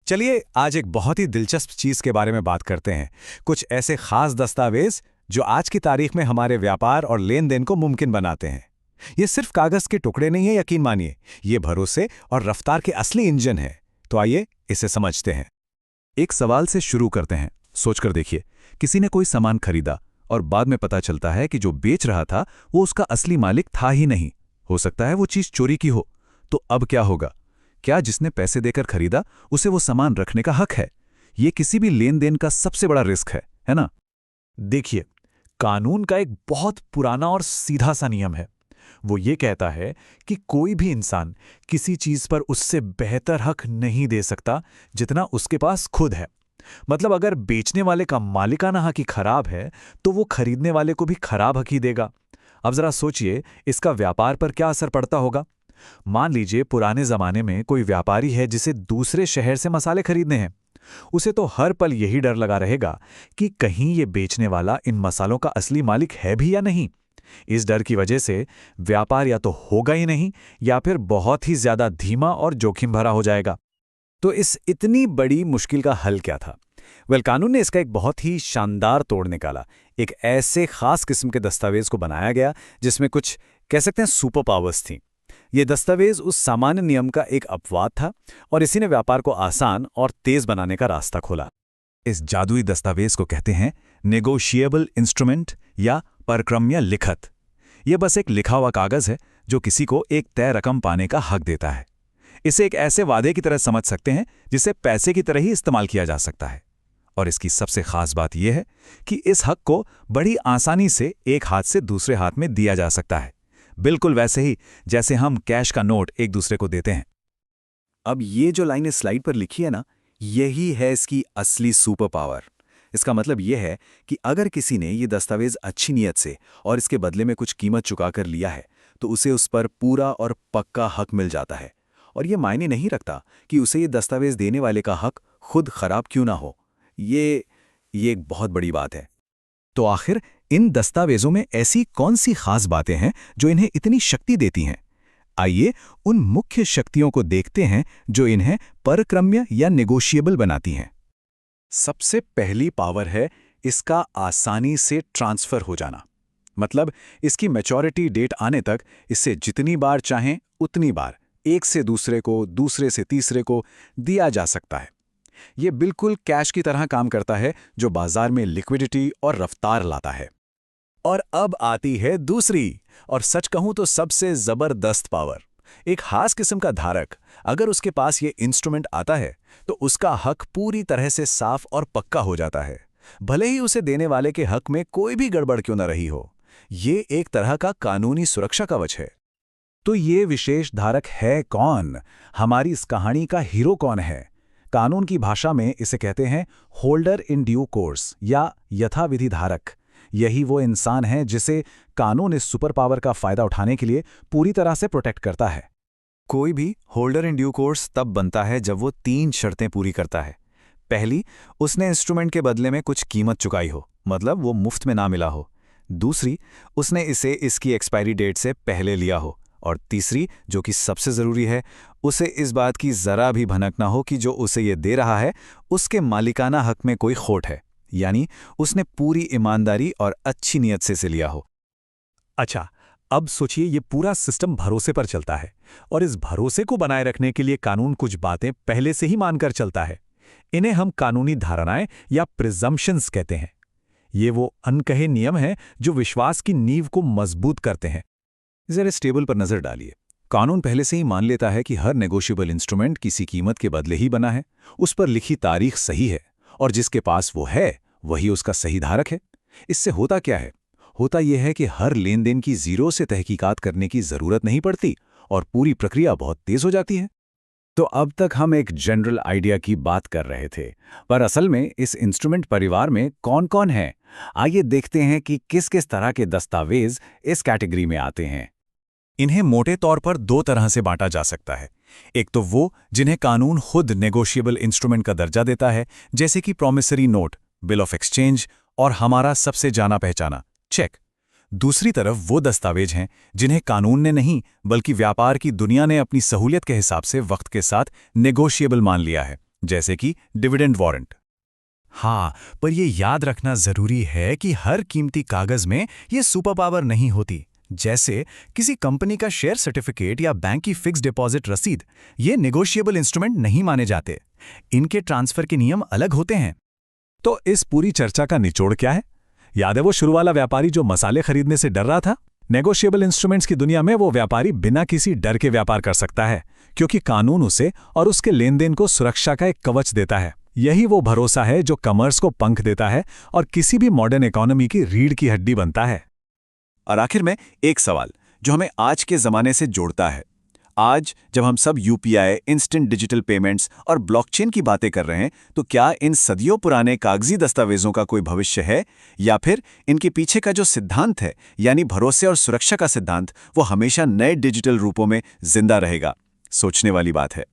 चलिए आज एक बहुत ही दिलचस्प चीज के बारे में बात करते हैं। कुछ ऐसे खास दस्तावेज जो आज की तारीख में हमारे व्यापार और लेन देन को मुमकिन बनाते हैं। ये सिर्फ कागज के टुकड़े नहीं है, यकीन मानिए, ये भरोसे और रफ्तार के असली इंजन है। तो आइए इसे समझते हैं। एक सवाल से शुरू करते हैं। सोचकर देखिए, किसी ने कोई सामान खरीदा और बाद में पता चलता है कि जो बेच रहा था वो उसका असली मालिक था ही नहीं। हो सकता है वो चीज चोरी की हो। तो अब क्या होगा? क्या जिसने पैसे देकर खरीदा उसे वो सामान रखने का हक है? ये किसी भी लेन देन का सबसे बड़ा रिस्क है ना? देखिए, कानून का एक बहुत पुराना और सीधा सा नियम है। वो ये कहता है कि कोई भी इंसान किसी चीज पर उससे बेहतर हक नहीं दे सकता जितना उसके पास खुद है। मतलब अगर बेचने वाले का मालिकाना हक ही खराब है तो वो खरीदने वाले को भी खराब हक ही देगा। अब जरा सोचिए, इसका व्यापार पर क्या असर पड़ता होगा। मान लीजिए पुराने जमाने में कोई व्यापारी है जिसे दूसरे शहर से मसाले खरीदने हैं। उसे तो हर पल यही डर लगा रहेगा कि कहीं ये बेचने वाला इन मसालों का असली मालिक है भी या नहीं। इस डर की वजह से व्यापार या तो होगा ही नहीं या फिर बहुत ही ज्यादा धीमा और जोखिम भरा हो जाएगा। तो इस इतनी बड़ी मुश्किल का हल क्या था? कानून ने इसका एक बहुत ही शानदार तोड़ निकाला। एक ऐसे खास किस्म के दस्तावेज को बनाया गया जिसमें कुछ कह सकते हैं सुपर पावर्स थीं। ये दस्तावेज उस सामान्य नियम का एक अपवाद था और इसी ने व्यापार को आसान और तेज बनाने का रास्ता खोला। इस जादुई दस्तावेज को कहते हैं नेगोशिएबल इंस्ट्रूमेंट या परक्रम्य लिखत। यह बस एक लिखा हुआ कागज है जो किसी को एक तय रकम पाने का हक देता है। इसे एक ऐसे वादे की तरह समझ सकते हैं जिसे पैसे की तरह ही इस्तेमाल किया जा सकता है। और इसकी सबसे खास बात यह है कि इस हक को बड़ी आसानी से एक हाथ से दूसरे हाथ में दिया जा सकता है, बिल्कुल वैसे ही जैसे हम कैश का नोट एक दूसरे को देते हैं। अब ये जो लाइन इस स्लाइड पर लिखी है ना, यही है इसकी असली सुपर पावर। इसका मतलब यह है कि अगर किसी ने ये दस्तावेज अच्छी नीयत से और इसके बदले में कुछ कीमत चुकाकर लिया है तो उसे उस पर पूरा और पक्का हक मिल जाता है। और ये मायने नहीं रखता कि उसे ये दस्तावेज देने वाले का हक खुद खराब क्यों ना हो। ये एक बहुत बड़ी बात है। तो आखिर इन दस्तावेजों में ऐसी कौन सी खास बातें हैं जो इन्हें इतनी शक्ति देती हैं? आइए उन मुख्य शक्तियों को देखते हैं जो इन्हें परक्रम्य या नेगोशिएबल बनाती हैं। सबसे पहली पावर है इसका आसानी से ट्रांसफर हो जाना। मतलब इसकी मैच्योरिटी डेट आने तक इसे जितनी बार चाहें उतनी बार एक से दूसरे को, दूसरे से तीसरे को दिया जा सकता है। ये बिल्कुल कैश की तरह काम करता है जो बाजार में लिक्विडिटी और रफ्तार लाता है। और अब आती है दूसरी और सच कहूं तो सबसे जबरदस्त पावर। एक खास किस्म का धारक अगर उसके पास ये इंस्ट्रूमेंट आता है तो उसका हक पूरी तरह से साफ और पक्का हो जाता है, भले ही उसे देने वाले के हक में कोई भी गड़बड़ क्यों न रही हो। ये एक तरह का कानूनी सुरक्षा कवच है। तो ये विशेष धारक है कौन? हमारी इस कहानी का हीरो कौन है? कानून की भाषा में इसे कहते हैं होल्डर इन ड्यू कोर्स या यथाविधि धारक। यही वो इंसान है जिसे कानून इस सुपर पावर का फायदा उठाने के लिए पूरी तरह से प्रोटेक्ट करता है। कोई भी होल्डर इन ड्यू कोर्स तब बनता है जब वो 3 शर्तें पूरी करता है। पहली, उसने इंस्ट्रूमेंट के बदले में कुछ कीमत चुकाई हो, मतलब वो मुफ्त में ना मिला हो। दूसरी, उसने इसे इसकी एक्सपायरी डेट से पहले लिया हो। और तीसरी, जो कि सबसे जरूरी है, उसे इस बात की जरा भी भनक ना हो कि जो उसे ये दे रहा है उसके मालिकाना हक में कोई खोट है, यानी उसने पूरी ईमानदारी और अच्छी नीयत से इसे लिया हो। अच्छा, अब सोचिए, ये पूरा सिस्टम भरोसे पर चलता है और इस भरोसे को बनाए रखने के लिए कानून कुछ बातें पहले से ही मानकर चलता है। इन्हें हम कानूनी धारणाएं या प्रिजम्पशंस कहते हैं। ये वो अनकहे नियम हैं जो विश्वास की नींव को मजबूत करते हैं। जरा इस टेबल पर नजर डालिए। कानून पहले से ही मान लेता है कि हर नेगोशिएबल इंस्ट्रूमेंट किसी कीमत के बदले ही बना है, उस पर लिखी तारीख सही है और जिसके पास वो है वही उसका सही धारक है। इससे होता क्या है? होता यह है कि हर लेन देन की जीरो से तहकीकात करने की जरूरत नहीं पड़ती और पूरी प्रक्रिया बहुत तेज हो जाती है। तो अब तक हम एक जनरल आइडिया की बात कर रहे थे, पर असल में इस इंस्ट्रूमेंट परिवार में कौन कौन है? आइए देखते हैं कि किस किस तरह के दस्तावेज इस कैटेगरी में आते हैं। इन्हें मोटे तौर पर 2 तरह से बांटा जा सकता है। एक तो वो जिन्हें कानून खुद नेगोशिएबल इंस्ट्रूमेंट का दर्जा देता है, जैसे कि promissory note, bill of exchange और हमारा सबसे जाना पहचाना चेक। दूसरी तरफ वो दस्तावेज हैं जिन्हें कानून ने नहीं बल्कि व्यापार की दुनिया ने अपनी सहूलियत के हिसाब से वक्त के साथ नेगोशिएबल मान लिया है, जैसे कि डिविडेंड वारंट। हाँ, पर ये याद रखना जरूरी है कि हर कीमती कागज में ये सुपर पावर नहीं होती। जैसे किसी कंपनी का शेयर सर्टिफिकेट या बैंक की फिक्स डिपॉजिट रसीद, ये नेगोशिएबल इंस्ट्रूमेंट नहीं माने जाते। इनके ट्रांसफर के नियम अलग होते हैं। तो इस पूरी चर्चा का निचोड़ क्या है? याद है वो शुरू वाला व्यापारी जो मसाले खरीदने से डर रहा था? नेगोशिएबल इंस्ट्रूमेंट्स की दुनिया में वो व्यापारी बिना किसी डर के व्यापार कर सकता है, क्योंकि कानून उसे और उसके लेन देन को सुरक्षा का एक कवच देता है। यही वो भरोसा है जो कॉमर्स को पंख देता है और किसी भी मॉडर्न इकोनॉमी की रीढ़ की हड्डी बनता है। और आखिर में एक सवाल जो हमें आज के ज़माने से जोड़ता है। आज जब हम सब यूपीआई, इंस्टेंट डिजिटल पेमेंट्स और ब्लॉकचेन की बातें कर रहे हैं, तो क्या इन सदियों पुराने कागजी दस्तावेजों का कोई भविष्य है, या फिर इनके पीछे का जो सिद्धांत है, यानी भरोसे और सुरक्षा का सिद्धांत, वो हमेशा नए डिजिटल रूपों में जिंदा रहेगा? सोचने वाली बात है।